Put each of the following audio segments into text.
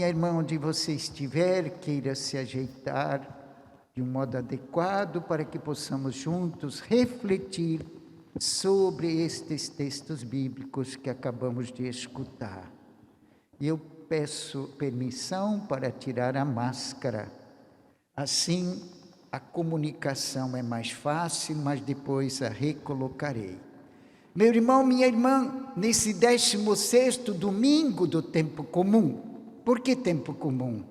minha irmã, onde você estiver, queira se ajeitar de um modo adequado para que possamos juntos refletir sobre estes textos bíblicos que acabamos de escutar. Eu peço permissão para tirar a máscara. Assim, a comunicação é mais fácil, mas depois a recolocarei. Meu irmão, minha irmã, nesse 16º domingo do tempo comum. Por que tempo comum?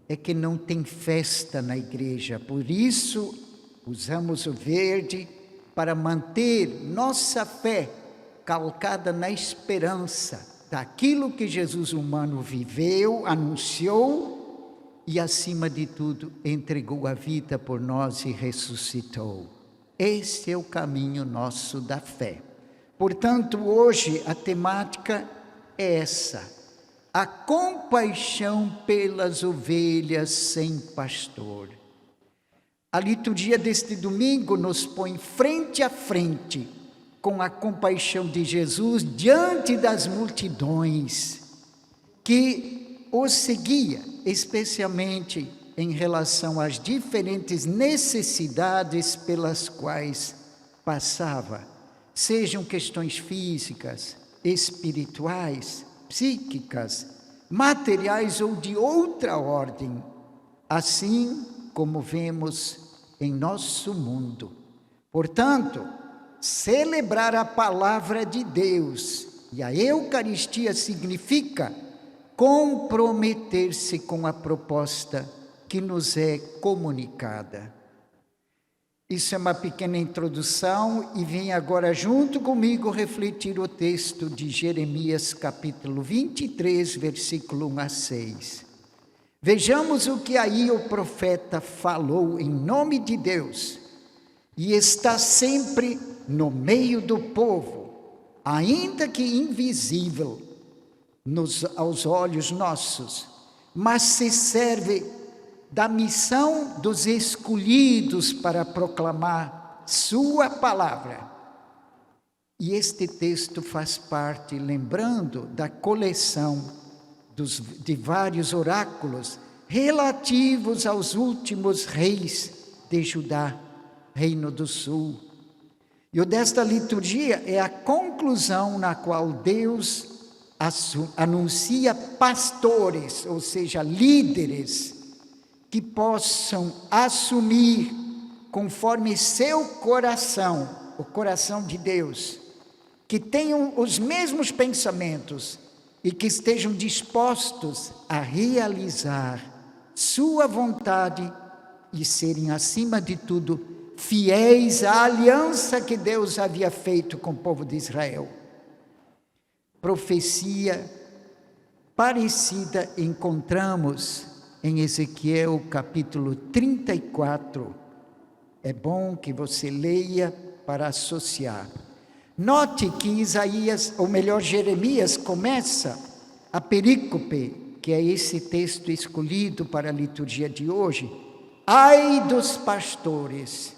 É que não tem festa na igreja, por isso usamos o verde para manter nossa fé calcada na esperança daquilo que Jesus humano viveu, anunciou e, acima de tudo, entregou a vida por nós e ressuscitou. Esse é o caminho nosso da fé. Portanto, hoje a temática é essa: a compaixão pelas ovelhas sem pastor. A liturgia deste domingo nos põe frente a frente com a compaixão de Jesus diante das multidões que o seguia, especialmente em relação às diferentes necessidades pelas quais passava, sejam questões físicas, espirituais, psíquicas, materiais ou de outra ordem, assim como vemos em nosso mundo. Portanto, celebrar a palavra de Deus e a Eucaristia significa comprometer-se com a proposta que nos é comunicada. Isso é uma pequena introdução e vem agora junto comigo refletir o texto de Jeremias capítulo 23, versículo 1 a 6. Vejamos o que aí o profeta falou em nome de Deus e está sempre no meio do povo, ainda que invisível aos olhos nossos, mas se serve da missão dos escolhidos para proclamar sua palavra. E este texto faz parte, lembrando, da coleção de vários oráculos relativos aos últimos reis de Judá, Reino do Sul. E o desta liturgia é a conclusão na qual Deus anuncia pastores, ou seja, líderes, que possam assumir conforme seu coração, o coração de Deus, que tenham os mesmos pensamentos e que estejam dispostos a realizar sua vontade e serem, acima de tudo, fiéis à aliança que Deus havia feito com o povo de Israel. Profecia parecida encontramos em Ezequiel capítulo 34, é bom que você leia para associar. Note que Isaías, ou melhor, Jeremias, começa a perícope, que é esse texto escolhido para a liturgia de hoje. Ai dos pastores!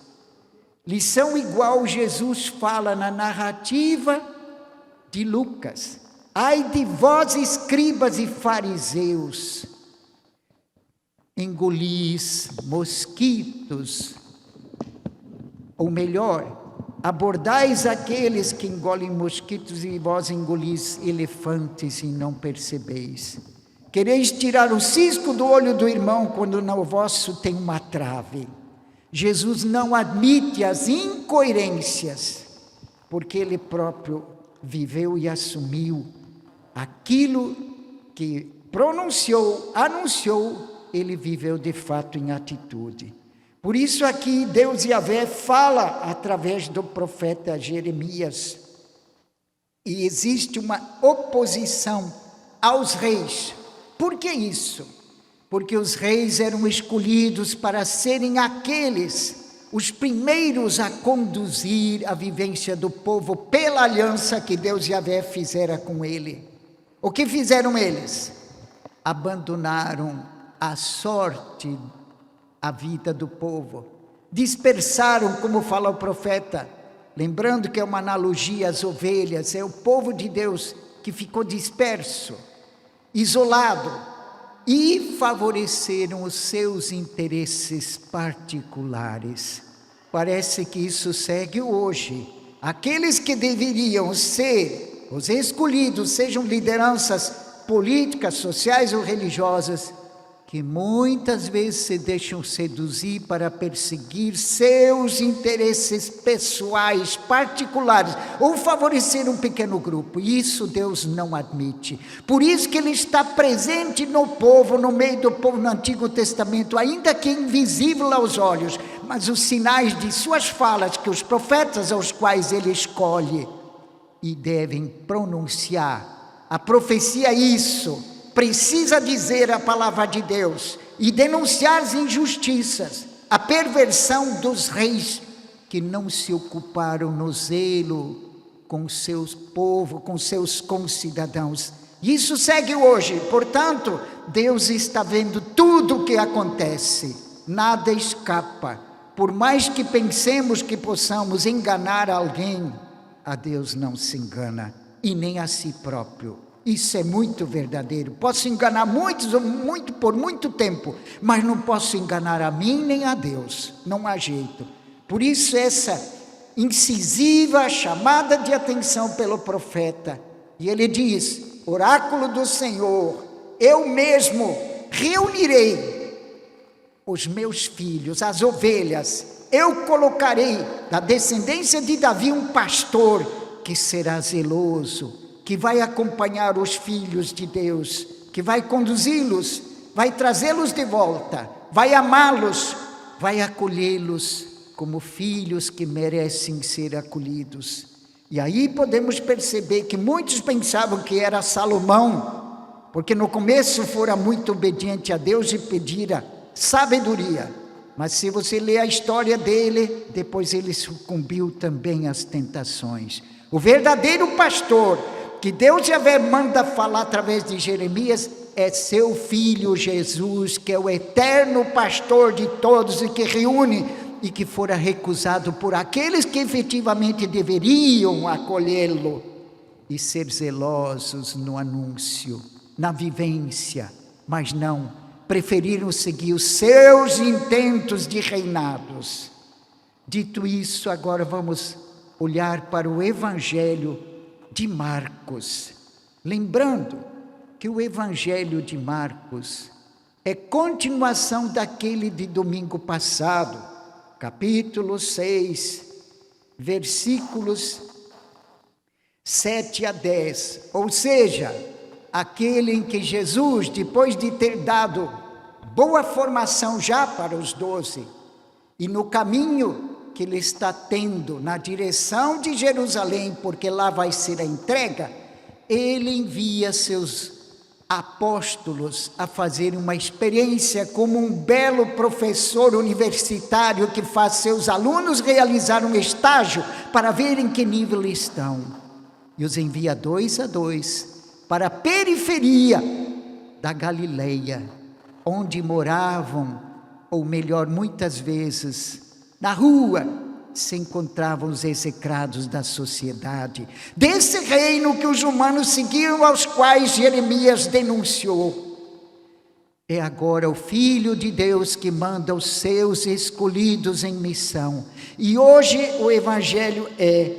Lição igual Jesus fala na narrativa de Lucas. Ai de vós, escribas e fariseus! Engolis mosquitos, ou melhor, abordais aqueles que engolem mosquitos e vós engolis elefantes e não percebeis. Quereis tirar o cisco do olho do irmão quando no vosso tem uma trave. Jesus não admite as incoerências, porque ele próprio viveu e assumiu aquilo que pronunciou, anunciou, ele viveu de fato em atitude. Por isso aqui Deus Yahvé fala através do profeta Jeremias. E existe uma oposição aos reis. Por que isso? Porque os reis eram escolhidos para serem aqueles, os primeiros a conduzir a vivência do povo pela aliança que Deus Yahvé fizera com ele. O que fizeram eles? Abandonaram a sorte, a vida do povo. Dispersaram, como fala o profeta, lembrando que é uma analogia às ovelhas, é o povo de Deus que ficou disperso, isolado, e favoreceram os seus interesses particulares. Parece que isso segue hoje. Aqueles que deveriam ser os escolhidos, sejam lideranças políticas, sociais ou religiosas, que muitas vezes se deixam seduzir para perseguir seus interesses pessoais, particulares, ou favorecer um pequeno grupo. Isso Deus não admite. Por isso que Ele está presente no povo, no meio do povo no Antigo Testamento, ainda que invisível aos olhos, mas os sinais de suas falas, que os profetas aos quais Ele escolhe, e devem pronunciar. A profecia é isso. Precisa dizer a palavra de Deus e denunciar as injustiças, a perversão dos reis que não se ocuparam no zelo com seus povos, com seus concidadãos. Isso segue hoje. Portanto, Deus está vendo tudo o que acontece, nada escapa. Por mais que pensemos que possamos enganar alguém, a Deus não se engana, e nem a si próprio. Isso é muito verdadeiro. Posso enganar muitos por muito tempo, mas não posso enganar a mim nem a Deus. Não há jeito. Por isso essa incisiva chamada de atenção pelo profeta. E ele diz: oráculo do Senhor, eu mesmo reunirei os meus filhos, as ovelhas. Eu colocarei da descendência de Davi um pastor que será zeloso, que vai acompanhar os filhos de Deus, que vai conduzi-los, vai trazê-los de volta, vai amá-los, vai acolhê-los como filhos que merecem ser acolhidos. E aí podemos perceber que muitos pensavam que era Salomão, porque no começo fora muito obediente a Deus e pedira sabedoria. Mas se você ler a história dele, depois ele sucumbiu também às tentações. O verdadeiro pastor que Deus já manda falar através de Jeremias é seu filho Jesus, que é o eterno pastor de todos e que reúne, e que fora recusado por aqueles que efetivamente deveriam acolhê-lo e ser zelosos no anúncio, na vivência, mas não, preferiram seguir os seus intentos de reinados. Dito isso, agora vamos olhar para o Evangelho de Marcos, lembrando que o Evangelho de Marcos é continuação daquele de domingo passado, capítulo 6, versículos 7 a 10, ou seja, aquele em que Jesus, depois de ter dado boa formação já para os 12, e no caminho que ele está tendo na direção de Jerusalém, porque lá vai ser a entrega, ele envia seus apóstolos a fazerem uma experiência como um belo professor universitário que faz seus alunos realizar um estágio para ver em que nível estão. E os envia 2 a 2 para a periferia da Galileia, onde moravam, ou melhor, muitas vezes, na rua se encontravam os execrados da sociedade, desse reino que os humanos seguiam, aos quais Jeremias denunciou. É agora o Filho de Deus que manda os seus escolhidos em missão. E hoje o Evangelho é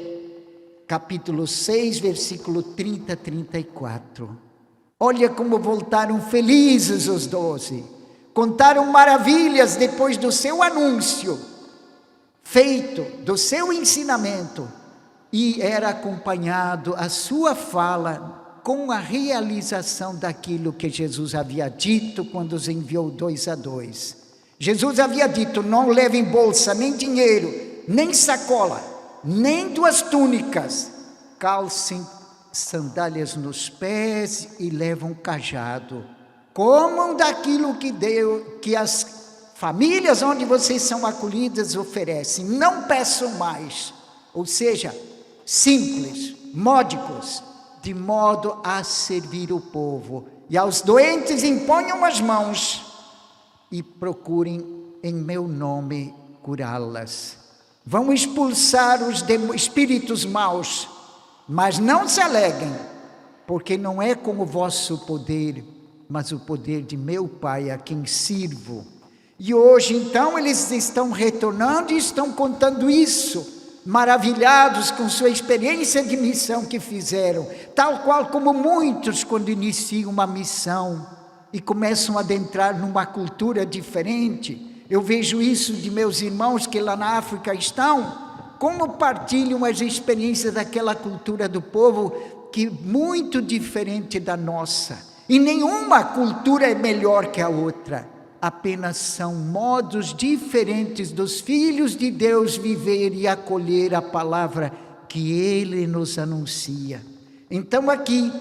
capítulo 6, versículo 30 a 34. Olha como voltaram felizes os 12. Contaram maravilhas depois do seu anúncio feito, do seu ensinamento, e era acompanhado a sua fala com a realização daquilo que Jesus havia dito quando os enviou 2 a 2. Jesus havia dito: não levem bolsa, nem dinheiro, nem sacola, nem 2 túnicas, calcem sandálias nos pés e levam cajado. Comam daquilo que as famílias onde vocês são acolhidas oferecem, não peçam mais. Ou seja, simples, módicos, de modo a servir o povo. E aos doentes imponham as mãos e procurem em meu nome curá-las. Vão expulsar os espíritos maus, mas não se alegrem, porque não é com o vosso poder mas o poder de meu Pai a quem sirvo. E hoje, então, eles estão retornando e estão contando isso, maravilhados com sua experiência de missão que fizeram, tal qual como muitos quando iniciam uma missão e começam a adentrar numa cultura diferente. Eu vejo isso de meus irmãos que lá na África estão, como partilham as experiências daquela cultura do povo que é muito diferente da nossa. E nenhuma cultura é melhor que a outra, apenas são modos diferentes dos filhos de Deus viver e acolher a palavra que Ele nos anuncia. Então aqui,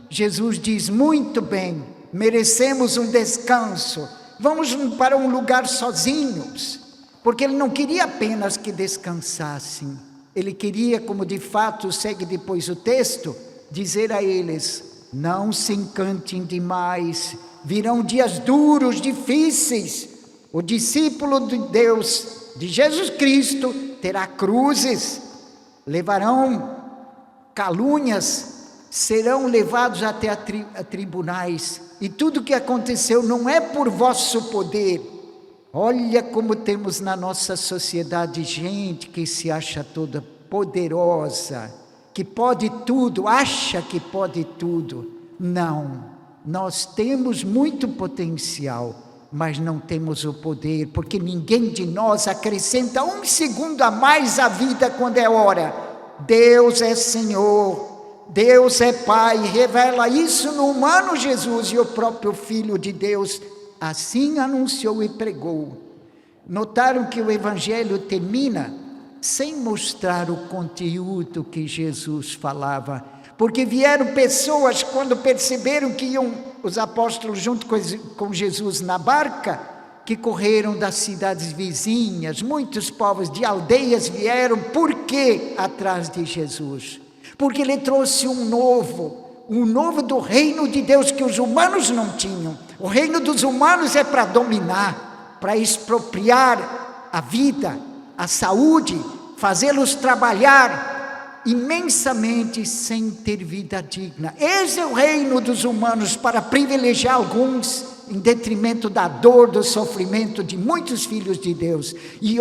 Jesus diz, muito bem, merecemos um descanso, vamos para um lugar sozinhos, porque Ele não queria apenas que descansassem, Ele queria, como de fato segue depois o texto, dizer a eles, não se encantem demais, virão dias duros, difíceis. O discípulo de Deus, de Jesus Cristo, terá cruzes, levarão calúnias, serão levados até a tribunais. E tudo que aconteceu não é por vosso poder. Olha como temos na nossa sociedade gente que se acha toda poderosa, que pode tudo, acha que pode tudo. Não, nós temos muito potencial, mas não temos o poder, porque ninguém de nós acrescenta um segundo a mais à vida quando é hora. Deus é Senhor, Deus é Pai, revela isso no humano Jesus e o próprio Filho de Deus, assim anunciou e pregou. Notaram que o Evangelho termina sem mostrar o conteúdo que Jesus falava, porque vieram pessoas quando perceberam que iam os apóstolos junto com Jesus na barca, que correram das cidades vizinhas, muitos povos de aldeias vieram, por quê? Atrás de Jesus, porque Ele trouxe um novo do reino de Deus que os humanos não tinham. O reino dos humanos é para dominar, para expropriar a vida, a saúde, fazê-los trabalhar imensamente sem ter vida digna. Esse é o reino dos humanos, para privilegiar alguns em detrimento da dor, do sofrimento de muitos filhos de Deus. E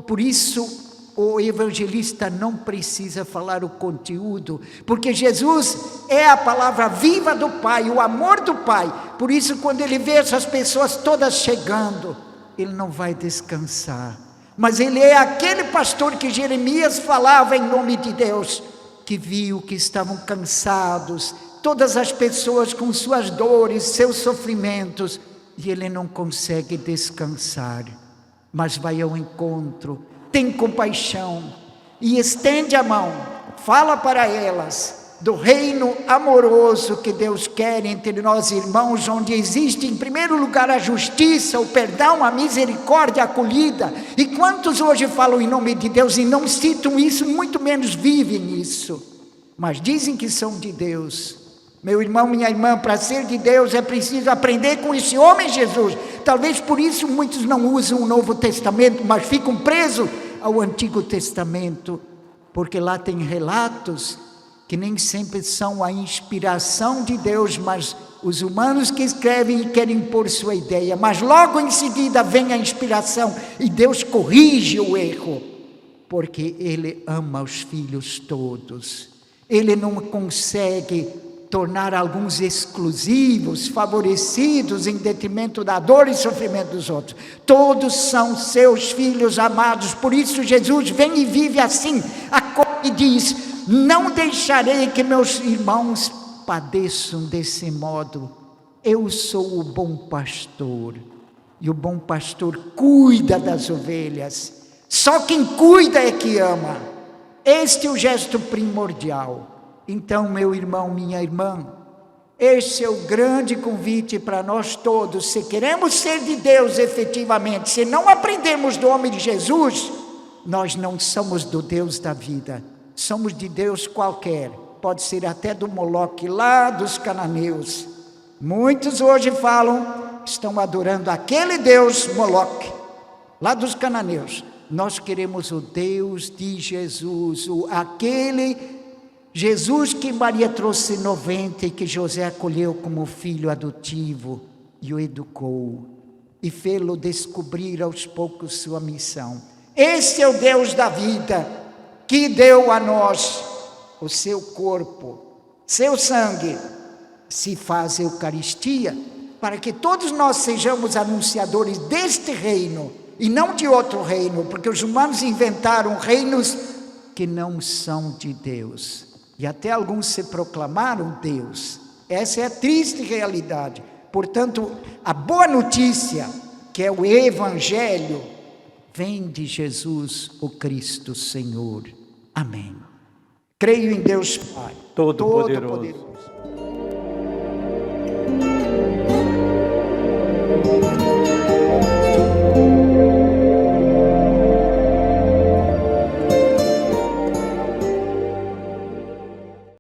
por isso o evangelista não precisa falar o conteúdo, porque Jesus é a palavra viva do Pai, o amor do Pai. Por isso, quando Ele vê essas pessoas todas chegando, Ele não vai descansar. Mas Ele é aquele pastor que Jeremias falava em nome de Deus, que viu que estavam cansados, todas as pessoas com suas dores, seus sofrimentos, e Ele não consegue descansar, mas vai ao encontro, tem compaixão e estende a mão, fala para elas do reino amoroso que Deus quer entre nós irmãos, onde existe em primeiro lugar a justiça, o perdão, a misericórdia, a acolhida. E quantos hoje falam em nome de Deus e não citam isso, muito menos vivem isso, mas dizem que são de Deus. Meu irmão, minha irmã, para ser de Deus é preciso aprender com esse homem Jesus. Talvez por isso muitos não usam o Novo Testamento, mas ficam presos ao Antigo Testamento, porque lá tem relatos que nem sempre são a inspiração de Deus, mas os humanos que escrevem e querem pôr sua ideia, mas logo em seguida vem a inspiração e Deus corrige o erro, porque Ele ama os filhos todos. Ele não consegue tornar alguns exclusivos, favorecidos em detrimento da dor e sofrimento dos outros. Todos são seus filhos amados. Por isso Jesus vem e vive assim, acolhe e diz: não deixarei que meus irmãos padeçam desse modo. Eu sou o bom pastor, e o bom pastor cuida das ovelhas. Só quem cuida é que ama. Este é o gesto primordial. Então, meu irmão, minha irmã, esse é o grande convite para nós todos. Se queremos ser de Deus efetivamente, se não aprendemos do homem de Jesus, nós não somos do Deus da vida, somos de Deus qualquer, pode ser até do Moloque lá dos cananeus. Muitos hoje falam, estão adorando aquele Deus Moloque, lá dos cananeus. Nós queremos o Deus de Jesus, aquele Jesus que Maria trouxe 90 e que José acolheu como filho adotivo e o educou e fê-lo descobrir aos poucos sua missão. Esse é o Deus da vida que deu a nós o seu corpo, seu sangue, se faz Eucaristia, para que todos nós sejamos anunciadores deste reino e não de outro reino, porque os humanos inventaram reinos que não são de Deus. E até alguns se proclamaram Deus. Essa é a triste realidade. Portanto, a boa notícia, que é o Evangelho, vem de Jesus, o Cristo Senhor. Amém. Creio em Deus Pai, Todo-Poderoso,